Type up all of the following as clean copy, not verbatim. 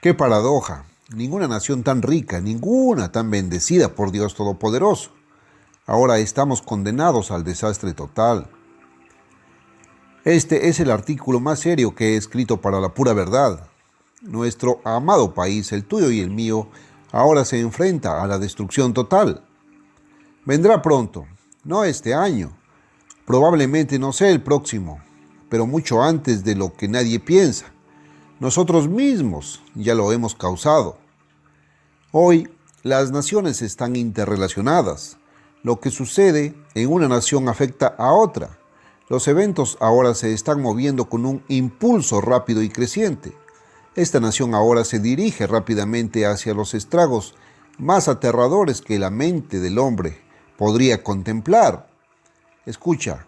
Qué paradoja. Ninguna nación tan rica, ninguna tan bendecida por Dios Todopoderoso. Ahora estamos condenados al desastre total. Este es el artículo más serio que he escrito para la pura verdad. Nuestro amado país, el tuyo y el mío, ahora se enfrenta a la destrucción total. Vendrá pronto, no este año, probablemente no sea el próximo, pero mucho antes de lo que nadie piensa. Nosotros mismos ya lo hemos causado. Hoy las naciones están interrelacionadas. Lo que sucede en una nación afecta a otra. Los eventos ahora se están moviendo con un impulso rápido y creciente. Esta nación ahora se dirige rápidamente hacia los estragos más aterradores que la mente del hombre podría contemplar. Escucha,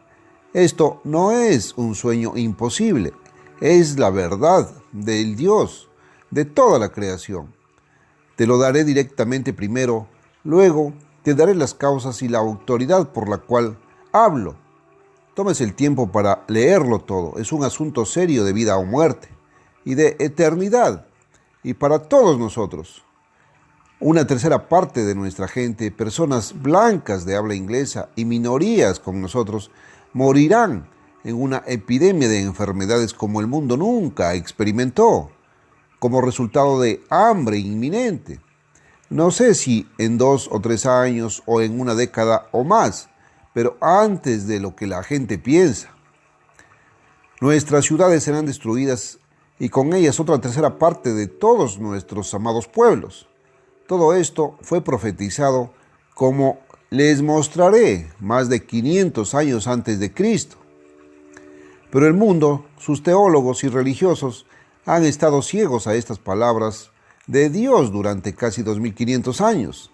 esto no es un sueño imposible, es la verdad del Dios, de toda la creación. Te lo daré directamente primero, luego te daré las causas y la autoridad por la cual hablo. Tómese el tiempo para leerlo todo, es un asunto serio de vida o muerte y de eternidad, y para todos nosotros. Una tercera parte de nuestra gente, personas blancas de habla inglesa y minorías como nosotros, morirán en una epidemia de enfermedades como el mundo nunca experimentó, como resultado de hambre inminente. No sé si en 2 o 3 años o en una década o más, pero antes de lo que la gente piensa. Nuestras ciudades serán destruidas y con ellas otra tercera parte de todos nuestros amados pueblos. Todo esto fue profetizado como les mostraré más de 500 años antes de Cristo. Pero el mundo, sus teólogos y religiosos han estado ciegos a estas palabras de Dios durante casi 2500 años.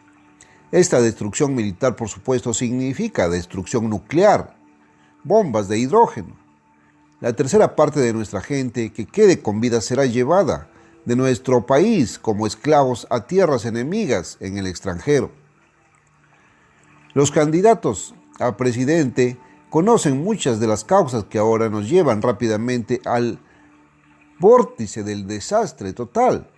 Esta destrucción militar, por supuesto, significa destrucción nuclear, bombas de hidrógeno. La tercera parte de nuestra gente que quede con vida será llevada de nuestro país como esclavos a tierras enemigas en el extranjero. Los candidatos a presidente conocen muchas de las causas que ahora nos llevan rápidamente al vórtice del desastre total.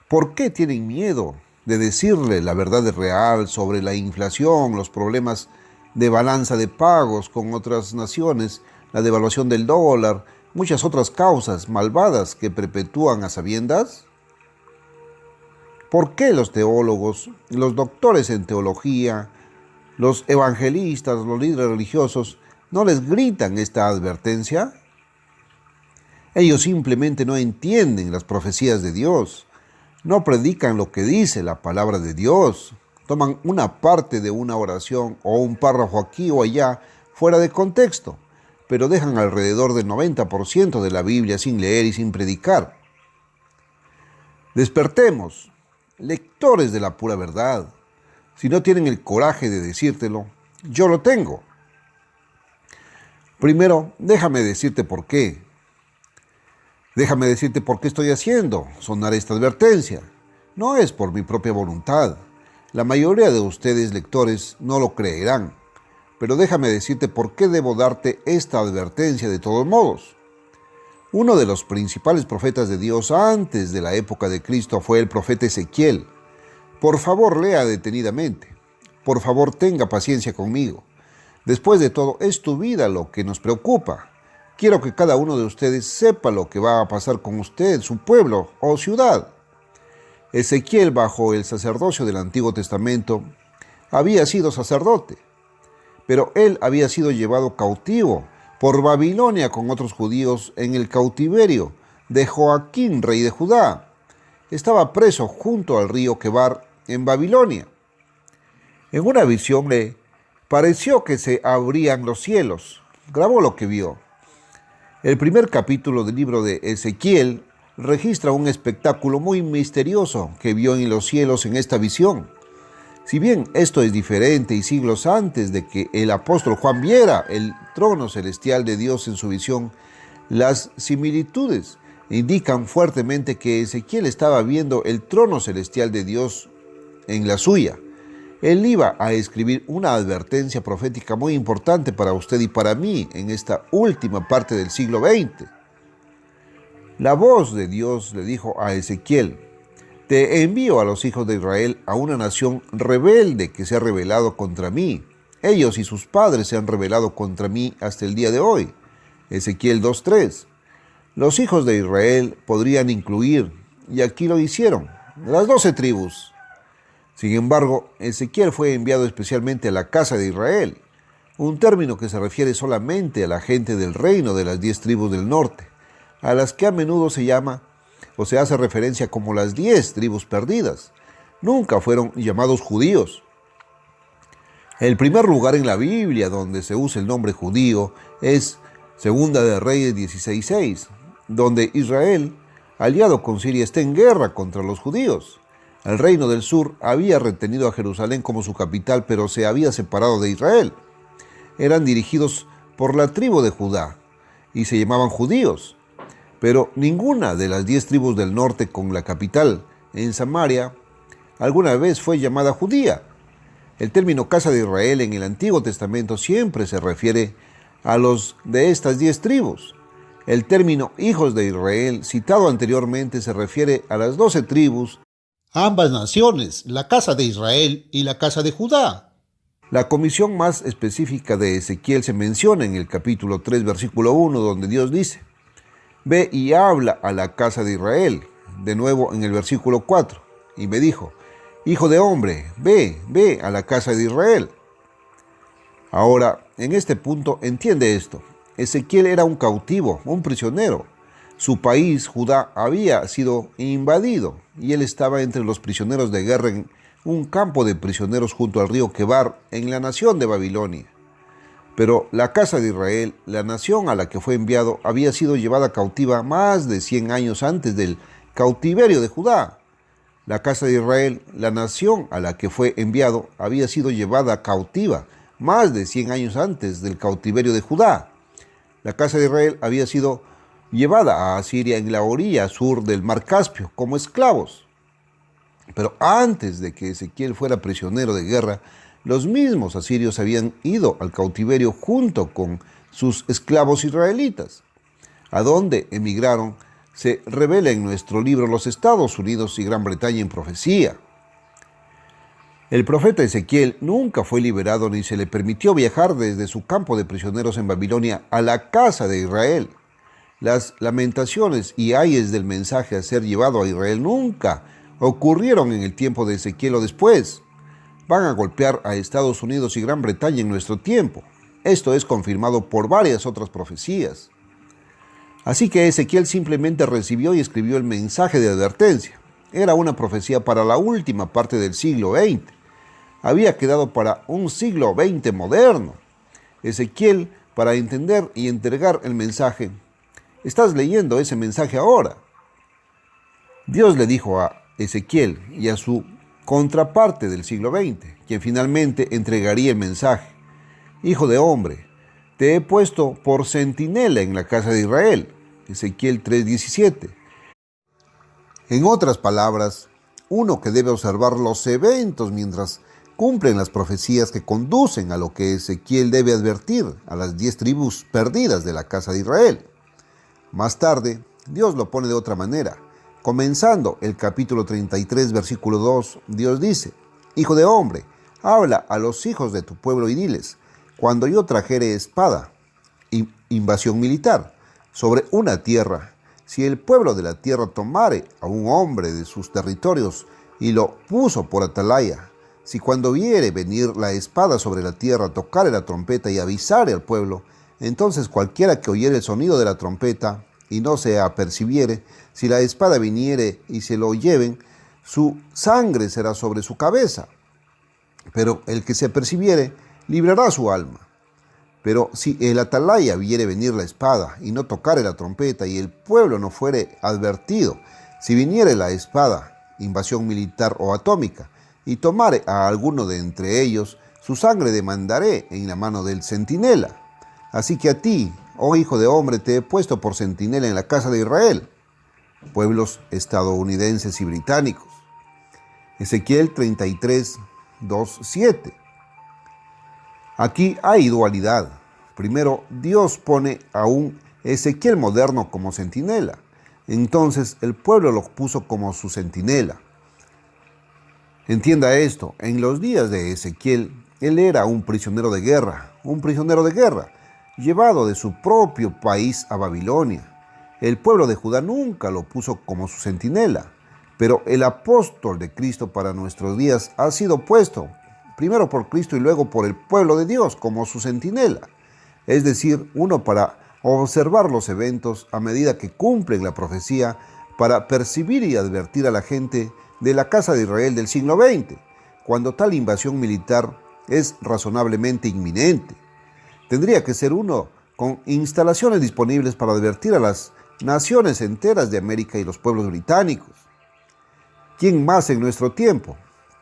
¿Por qué tienen miedo de decirle la verdad real sobre la inflación, los problemas de balanza de pagos con otras naciones, la devaluación del dólar, muchas otras causas malvadas que perpetúan a sabiendas? ¿Por qué los teólogos, los doctores en teología, los evangelistas, los líderes religiosos no les gritan esta advertencia? Ellos simplemente no entienden las profecías de Dios. No predican lo que dice la palabra de Dios. Toman una parte de una oración o un párrafo aquí o allá fuera de contexto, pero dejan alrededor del 90% de la Biblia sin leer y sin predicar. Despertemos, lectores de la pura verdad. Si no tienen el coraje de decírtelo, yo lo tengo. Primero, déjame decirte por qué. Déjame decirte por qué estoy haciendo sonar esta advertencia. No es por mi propia voluntad. La mayoría de ustedes, lectores, no lo creerán. Pero déjame decirte por qué debo darte esta advertencia de todos modos. Uno de los principales profetas de Dios antes de la época de Cristo fue el profeta Ezequiel. Por favor, lea detenidamente. Por favor, tenga paciencia conmigo. Después de todo, es tu vida lo que nos preocupa. Quiero que cada uno de ustedes sepa lo que va a pasar con usted, su pueblo o ciudad. Ezequiel, bajo el sacerdocio del Antiguo Testamento, había sido sacerdote, pero él había sido llevado cautivo por Babilonia con otros judíos en el cautiverio de Joaquín, rey de Judá. Estaba preso junto al río Quebar en Babilonia. En una visión le pareció que se abrían los cielos. Grabó lo que vio. El primer capítulo del libro de Ezequiel registra un espectáculo muy misterioso que vio en los cielos en esta visión. Si bien esto es diferente y siglos antes de que el apóstol Juan viera el trono celestial de Dios en su visión, las similitudes indican fuertemente que Ezequiel estaba viendo el trono celestial de Dios en la suya. Él iba a escribir una advertencia profética muy importante para usted y para mí en esta última parte del siglo XX. La voz de Dios le dijo a Ezequiel: te envío a los hijos de Israel, a una nación rebelde que se ha rebelado contra mí. Ellos y sus padres se han rebelado contra mí hasta el día de hoy. Ezequiel 2:3. Los hijos de Israel podrían incluir, y aquí lo hicieron, las 12 tribus. Sin embargo, Ezequiel fue enviado especialmente a la casa de Israel, un término que se refiere solamente a la gente del reino de las 10 tribus del norte, a las que a menudo se llama o se hace referencia como las 10 tribus perdidas. Nunca fueron llamados judíos. El primer lugar en la Biblia donde se usa el nombre judío es Segunda de Reyes 16:6, donde Israel, aliado con Siria, está en guerra contra los judíos. El reino del sur había retenido a Jerusalén como su capital, pero se había separado de Israel. Eran dirigidos por la tribu de Judá y se llamaban judíos. Pero ninguna de las 10 tribus del norte, con la capital en Samaria, alguna vez fue llamada judía. El término casa de Israel en el Antiguo Testamento siempre se refiere a los de estas 10 tribus. El término hijos de Israel, citado anteriormente, se refiere a las 12 tribus, ambas naciones, la casa de Israel y la casa de Judá. La comisión más específica de Ezequiel se menciona en el capítulo 3, versículo 1, donde Dios dice: ve y habla a la casa de Israel. De nuevo en el versículo 4, y me dijo: hijo de hombre, ve a la casa de Israel. Ahora, en este punto, entiende esto. Ezequiel era un cautivo, un prisionero. Su país, Judá, había sido invadido y él estaba entre los prisioneros de guerra en un campo de prisioneros junto al río Quebar, en la nación de Babilonia. Pero la casa de Israel, la nación a la que fue enviado, había sido llevada cautiva más de 100 años antes del cautiverio de Judá. La casa de Israel, la nación a la que fue enviado, había sido llevada cautiva más de 100 años antes del cautiverio de Judá. La casa de Israel había sido llevada a Asiria en la orilla sur del Mar Caspio como esclavos. Pero antes de que Ezequiel fuera prisionero de guerra, los mismos asirios habían ido al cautiverio junto con sus esclavos israelitas. ¿A dónde emigraron? Se revela en nuestro libro Los Estados Unidos y Gran Bretaña en profecía. El profeta Ezequiel nunca fue liberado ni se le permitió viajar desde su campo de prisioneros en Babilonia a la casa de Israel. Las lamentaciones y ayes del mensaje a ser llevado a Israel nunca ocurrieron en el tiempo de Ezequiel o después. Van a golpear a Estados Unidos y Gran Bretaña en nuestro tiempo. Esto es confirmado por varias otras profecías. Así que Ezequiel simplemente recibió y escribió el mensaje de advertencia. Era una profecía para la última parte del siglo XX. Había quedado para un siglo XX moderno. Ezequiel, para entender y entregar el mensaje, estás leyendo ese mensaje ahora. Dios le dijo a Ezequiel y a su contraparte del siglo XX, quien finalmente entregaría el mensaje: hijo de hombre, te he puesto por centinela en la casa de Israel. Ezequiel 3:17. En otras palabras, uno que debe observar los eventos mientras cumplen las profecías que conducen a lo que Ezequiel debe advertir a las 10 tribus perdidas de la casa de Israel. Más tarde, Dios lo pone de otra manera. Comenzando el capítulo 33, versículo 2, Dios dice: hijo de hombre, habla a los hijos de tu pueblo y diles: cuando yo trajere espada, invasión militar, sobre una tierra, si el pueblo de la tierra tomare a un hombre de sus territorios y lo puso por atalaya, si cuando viere venir la espada sobre la tierra tocare la trompeta y avisare al pueblo, entonces cualquiera que oyere el sonido de la trompeta y no se apercibiere, si la espada viniere y se lo lleven, su sangre será sobre su cabeza. Pero el que se apercibiere, librará su alma. Pero si el atalaya viere venir la espada y no tocare la trompeta y el pueblo no fuere advertido, si viniere la espada, invasión militar o atómica, y tomare a alguno de entre ellos, su sangre demandaré en la mano del centinela. Así que a ti, oh hijo de hombre, te he puesto por centinela en la casa de Israel, pueblos estadounidenses y británicos. Ezequiel 33, 2, 7. Aquí hay dualidad. Primero, Dios pone a un Ezequiel moderno como centinela. Entonces el pueblo lo puso como su centinela. Entienda esto, en los días de Ezequiel, él era un prisionero de guerra, llevado de su propio país a Babilonia. El pueblo de Judá nunca lo puso como su centinela, pero el apóstol de Cristo para nuestros días ha sido puesto, primero por Cristo y luego por el pueblo de Dios, como su centinela, es decir, uno para observar los eventos a medida que cumplen la profecía, para percibir y advertir a la gente de la casa de Israel del siglo XX, cuando tal invasión militar es razonablemente inminente. Tendría que ser uno con instalaciones disponibles para advertir a las naciones enteras de América y los pueblos británicos. ¿Quién más en nuestro tiempo?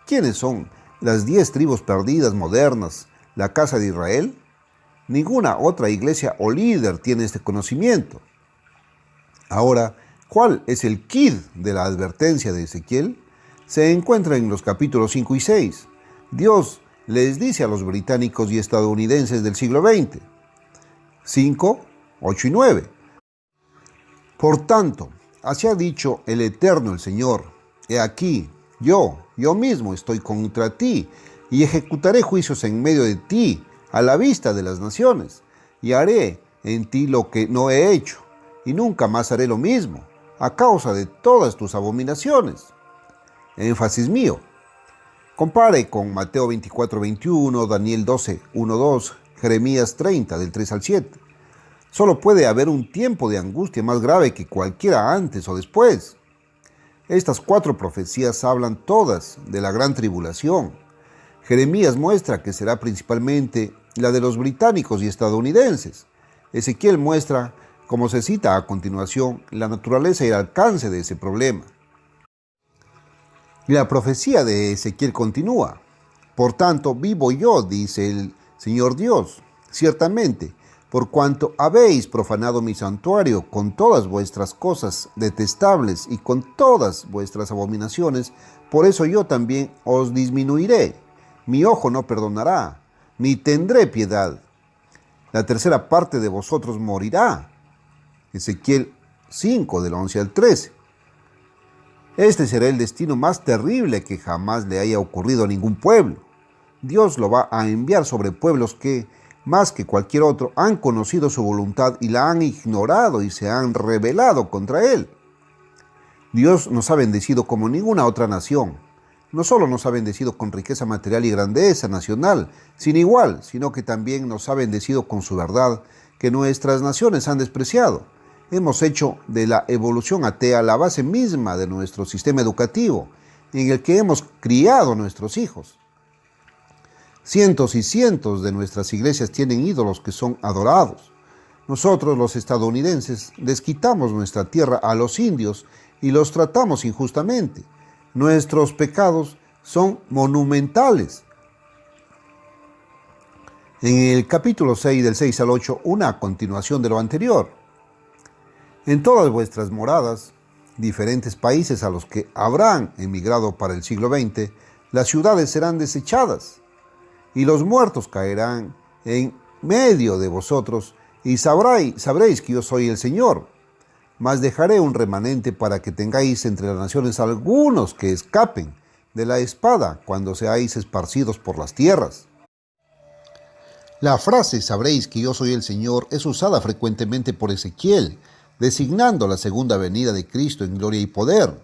¿Quiénes son las 10 tribus perdidas modernas, la casa de Israel? Ninguna otra iglesia o líder tiene este conocimiento. Ahora, ¿cuál es el quid de la advertencia de Ezequiel? Se encuentra en los capítulos 5 y 6. Dios les dice a los británicos y estadounidenses del siglo XX. 5, 8 y 9. Por tanto, así ha dicho el Eterno el Señor: he aquí, yo mismo estoy contra ti, y ejecutaré juicios en medio de ti, a la vista de las naciones, y haré en ti lo que no he hecho, y nunca más haré lo mismo, a causa de todas tus abominaciones. Énfasis mío. Compare con Mateo 24:21, Daniel 12:1-2, Jeremías 30, del 3 al 7. Solo puede haber un tiempo de angustia más grave que cualquiera antes o después. Estas 4 profecías hablan todas de la gran tribulación. Jeremías muestra que será principalmente la de los británicos y estadounidenses. Ezequiel muestra, como se cita a continuación, la naturaleza y el alcance de ese problema. Y la profecía de Ezequiel continúa. Por tanto, vivo yo, dice el Señor Dios, ciertamente, por cuanto habéis profanado mi santuario con todas vuestras cosas detestables y con todas vuestras abominaciones, por eso yo también os disminuiré. Mi ojo no perdonará, ni tendré piedad. La tercera parte de vosotros morirá. Ezequiel 5, del 11 al 13. Este será el destino más terrible que jamás le haya ocurrido a ningún pueblo. Dios lo va a enviar sobre pueblos que, más que cualquier otro, han conocido su voluntad y la han ignorado y se han rebelado contra Él. Dios nos ha bendecido como ninguna otra nación. No solo nos ha bendecido con riqueza material y grandeza nacional, sin igual, sino que también nos ha bendecido con su verdad, que nuestras naciones han despreciado. Hemos hecho de la evolución atea la base misma de nuestro sistema educativo, en el que hemos criado a nuestros hijos. Cientos y cientos de nuestras iglesias tienen ídolos que son adorados. Nosotros, los estadounidenses, les quitamos nuestra tierra a los indios y los tratamos injustamente. Nuestros pecados son monumentales. En el capítulo 6, del 6 al 8, una continuación de lo anterior. En todas vuestras moradas, diferentes países a los que habrán emigrado para el siglo XX, las ciudades serán desechadas, y los muertos caerán en medio de vosotros, y sabréis que yo soy el Señor. Mas dejaré un remanente para que tengáis entre las naciones algunos que escapen de la espada cuando seáis esparcidos por las tierras. La frase "sabréis que yo soy el Señor" es usada frecuentemente por Ezequiel, designando la segunda venida de Cristo en gloria y poder.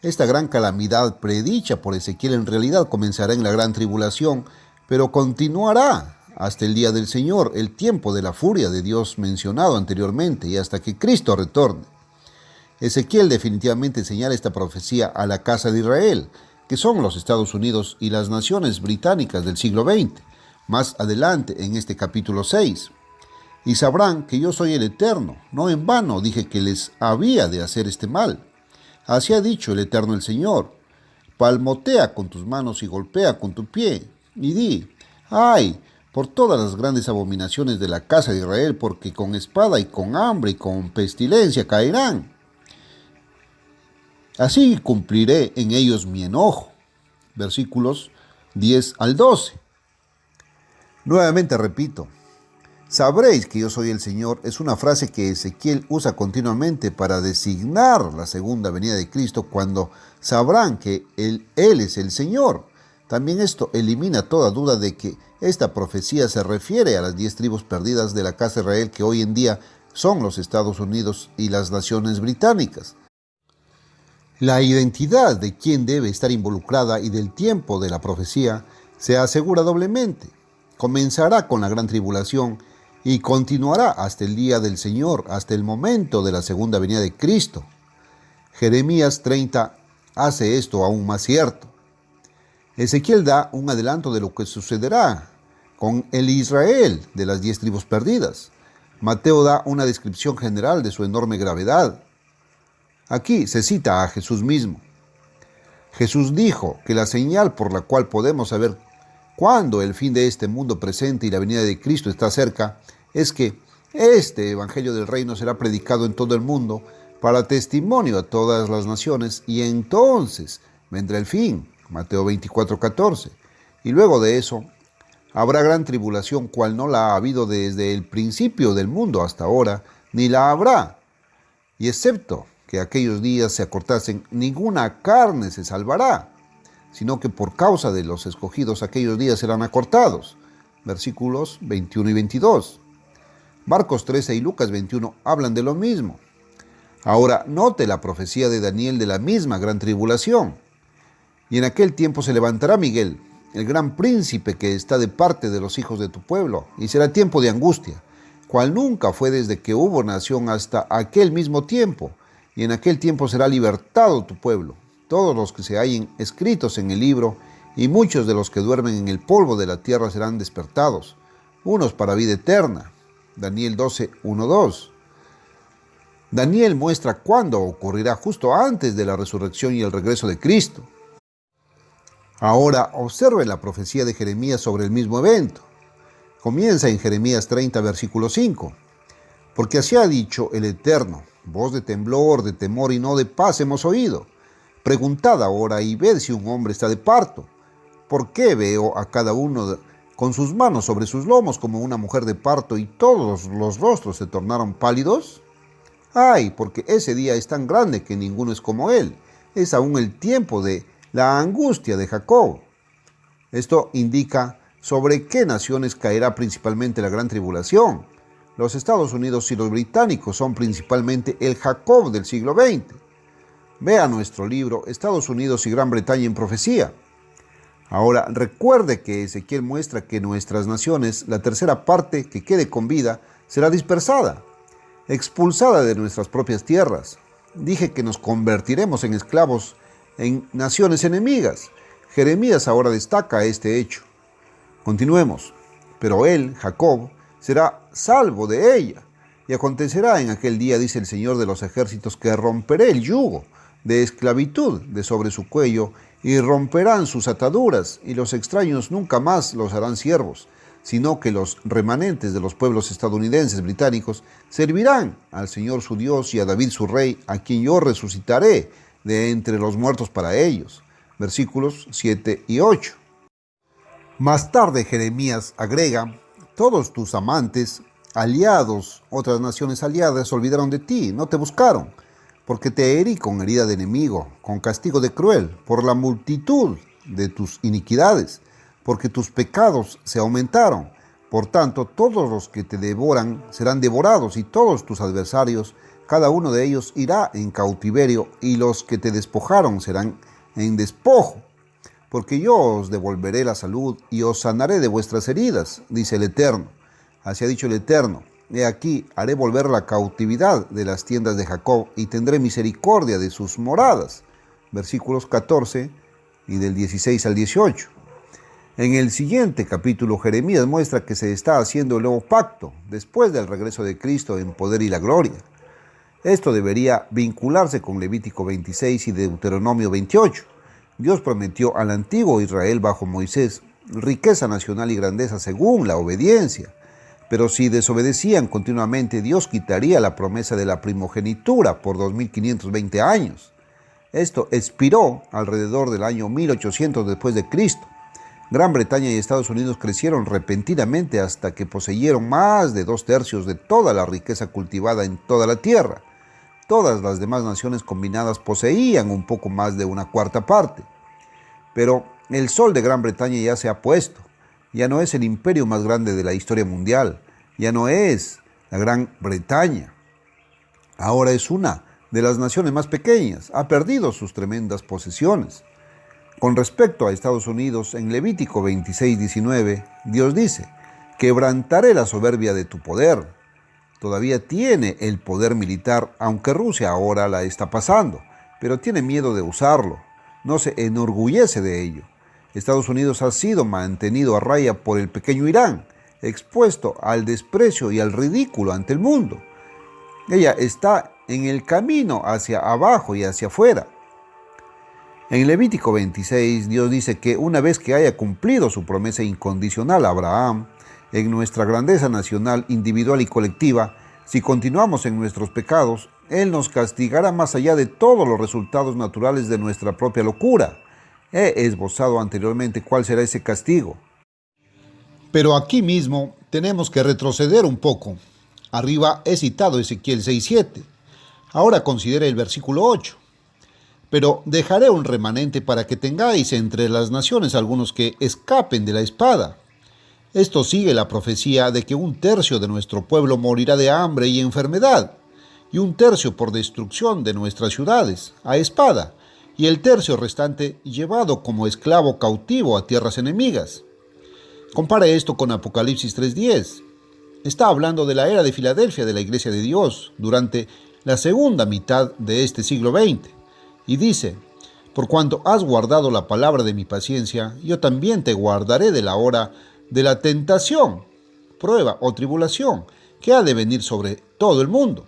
Esta gran calamidad predicha por Ezequiel en realidad comenzará en la gran tribulación, pero continuará hasta el día del Señor, el tiempo de la furia de Dios mencionado anteriormente, y hasta que Cristo retorne. Ezequiel definitivamente señala esta profecía a la casa de Israel, que son los Estados Unidos y las naciones británicas del siglo XX, más adelante en este capítulo 6. Y sabrán que yo soy el Eterno, no en vano dije que les había de hacer este mal. Así ha dicho el Eterno el Señor: palmotea con tus manos y golpea con tu pie, y di: ¡ay! Por todas las grandes abominaciones de la casa de Israel, porque con espada y con hambre y con pestilencia caerán. Así cumpliré en ellos mi enojo. Versículos 10 al 12. Nuevamente repito, Sabréis que yo soy el Señor es una frase que Ezequiel usa continuamente para designar la segunda venida de Cristo cuando sabrán que Él es el Señor. También esto elimina toda duda de que esta profecía se refiere a las 10 tribus perdidas de la casa de Israel que hoy en día son los Estados Unidos y las naciones británicas. La identidad de quien debe estar involucrada y del tiempo de la profecía se asegura doblemente. Comenzará con la gran tribulación y continuará hasta el día del Señor, hasta el momento de la segunda venida de Cristo. Jeremías 30 hace esto aún más cierto. Ezequiel da un adelanto de lo que sucederá con el Israel de las 10 tribus perdidas. Mateo da una descripción general de su enorme gravedad. Aquí se cita a Jesús mismo. Jesús dijo que la señal por la cual podemos saber cuándo el fin de este mundo presente y la venida de Cristo está cerca es que este evangelio del reino será predicado en todo el mundo para testimonio a todas las naciones y entonces vendrá el fin. Mateo 24:14. Y luego de eso habrá gran tribulación, cual no la ha habido desde el principio del mundo hasta ahora, ni la habrá. Y excepto que aquellos días se acortasen, ninguna carne se salvará, sino que por causa de los escogidos aquellos días serán acortados. Versículos 21 y 22. Marcos 13 y Lucas 21 hablan de lo mismo. Ahora note la profecía de Daniel de la misma gran tribulación. Y en aquel tiempo se levantará Miguel, el gran príncipe que está de parte de los hijos de tu pueblo, y será tiempo de angustia, cual nunca fue desde que hubo nación hasta aquel mismo tiempo, y en aquel tiempo será libertado tu pueblo, todos los que se hallen escritos en el libro, y muchos de los que duermen en el polvo de la tierra serán despertados, unos para vida eterna. Daniel 12, 1, 2. Daniel muestra cuándo ocurrirá justo antes de la resurrección y el regreso de Cristo. Ahora observe la profecía de Jeremías sobre el mismo evento. Comienza en Jeremías 30, versículo 5. Porque así ha dicho el Eterno, voz de temblor, de temor y no de paz hemos oído. Preguntad ahora y ved si un hombre está de parto. ¿Por qué veo a cada uno con sus manos sobre sus lomos como una mujer de parto y todos los rostros se tornaron pálidos? Ay, porque ese día es tan grande que ninguno es como él. Es aún el tiempo de la angustia de Jacob. Esto indica sobre qué naciones caerá principalmente la gran tribulación. Los Estados Unidos y los británicos son principalmente el Jacob del siglo XX. Vea nuestro libro Estados Unidos y Gran Bretaña en profecía. Ahora recuerde que Ezequiel muestra que nuestras naciones, la tercera parte que quede con vida, será dispersada, expulsada de nuestras propias tierras. Dije que nos convertiremos en esclavos en naciones enemigas. Jeremías ahora destaca este hecho. Continuemos. Pero él, Jacob, será salvo de ella. Y acontecerá en aquel día, dice el Señor de los ejércitos, que romperé el yugo de esclavitud de sobre su cuello y romperán sus ataduras, y los extraños nunca más los harán siervos, sino que los remanentes de los pueblos estadounidenses británicos servirán al Señor su Dios y a David su rey, a quien yo resucitaré de entre los muertos para ellos. Versículos 7 y 8. Más tarde Jeremías agrega: todos tus amantes, aliados, otras naciones aliadas, se olvidaron de ti, no te buscaron, porque te herí con herida de enemigo, con castigo de cruel, por la multitud de tus iniquidades, porque tus pecados se aumentaron. Por tanto, todos los que te devoran serán devorados, y todos tus adversarios, cada uno de ellos irá en cautiverio, y los que te despojaron serán en despojo. Porque yo os devolveré la salud y os sanaré de vuestras heridas, dice el Eterno. Así ha dicho el Eterno: he aquí, haré volver la cautividad de las tiendas de Jacob y tendré misericordia de sus moradas. Versículos 14 y del 16 al 18. En el siguiente capítulo, Jeremías muestra que se está haciendo el nuevo pacto después del regreso de Cristo en poder y la gloria. Esto debería vincularse con Levítico 26 y Deuteronomio 28. Dios prometió al antiguo Israel bajo Moisés riqueza nacional y grandeza según la obediencia. Pero si desobedecían continuamente, Dios quitaría la promesa de la primogenitura por 2520 años. Esto expiró alrededor del año 1800 después de Cristo. Gran Bretaña y Estados Unidos crecieron repentinamente hasta que poseyeron más de 2/3 de toda la riqueza cultivada en toda la tierra. Todas las demás naciones combinadas poseían un poco más de una cuarta parte. Pero el sol de Gran Bretaña ya se ha puesto. Ya no es el imperio más grande de la historia mundial. Ya no es la Gran Bretaña. Ahora es una de las naciones más pequeñas. Ha perdido sus tremendas posesiones. Con respecto a Estados Unidos, en Levítico 26:19, Dios dice: quebrantaré la soberbia de tu poder. Todavía tiene el poder militar, aunque Rusia ahora la está pasando, pero tiene miedo de usarlo. No se enorgullece de ello. Estados Unidos ha sido mantenido a raya por el pequeño Irán, expuesto al desprecio y al ridículo ante el mundo. Ella está en el camino hacia abajo y hacia afuera. En Levítico 26, Dios dice que una vez que haya cumplido su promesa incondicional a Abraham, en nuestra grandeza nacional, individual y colectiva, si continuamos en nuestros pecados, Él nos castigará más allá de todos los resultados naturales de nuestra propia locura. He esbozado anteriormente cuál será ese castigo. Pero aquí mismo tenemos que retroceder un poco. Arriba he citado Ezequiel 6:7. Ahora considere el versículo 8. Pero dejaré un remanente para que tengáis entre las naciones algunos que escapen de la espada. Esto sigue la profecía de que 1/3 de nuestro pueblo morirá de hambre y enfermedad, y 1/3 por destrucción de nuestras ciudades, a espada, y el tercio restante llevado como esclavo cautivo a tierras enemigas. Compare esto con Apocalipsis 3:10. Está hablando de la era de Filadelfia de la Iglesia de Dios durante la segunda mitad de este siglo XX. Y dice: por cuanto has guardado la palabra de mi paciencia, yo también te guardaré de la hora de la tentación, prueba o tribulación que ha de venir sobre todo el mundo.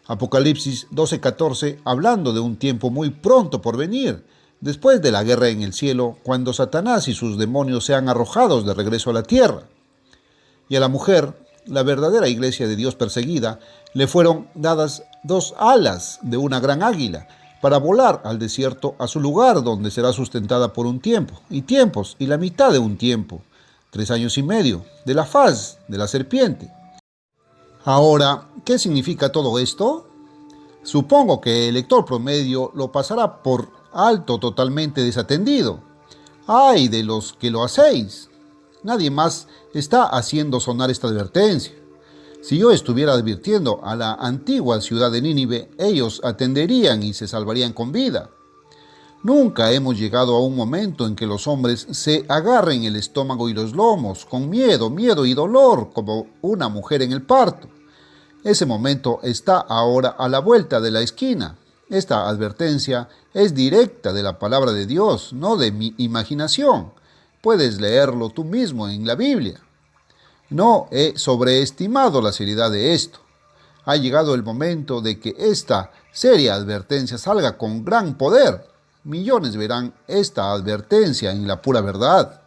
Apocalipsis 12:14, hablando de un tiempo muy pronto por venir, después de la guerra en el cielo, cuando Satanás y sus demonios sean arrojados de regreso a la tierra. Y a la mujer, la verdadera iglesia de Dios perseguida, le fueron dadas 2 alas de una gran águila, para volar al desierto a su lugar donde será sustentada por un tiempo, y tiempos, y la mitad de un tiempo, 3 años y medio, de la faz de la serpiente. Ahora, ¿qué significa todo esto? Supongo que el lector promedio lo pasará por alto totalmente desatendido. ¡Ay de los que lo hacéis! Nadie más está haciendo sonar esta advertencia. Si yo estuviera advirtiendo a la antigua ciudad de Nínive, ellos atenderían y se salvarían con vida. Nunca hemos llegado a un momento en que los hombres se agarren el estómago y los lomos, con miedo y dolor, como una mujer en el parto. Ese momento está ahora a la vuelta de la esquina. Esta advertencia es directa de la palabra de Dios, no de mi imaginación. Puedes leerlo tú mismo en la Biblia. No he sobreestimado la seriedad de esto. Ha llegado el momento de que esta seria advertencia salga con gran poder. Millones verán esta advertencia en la pura verdad.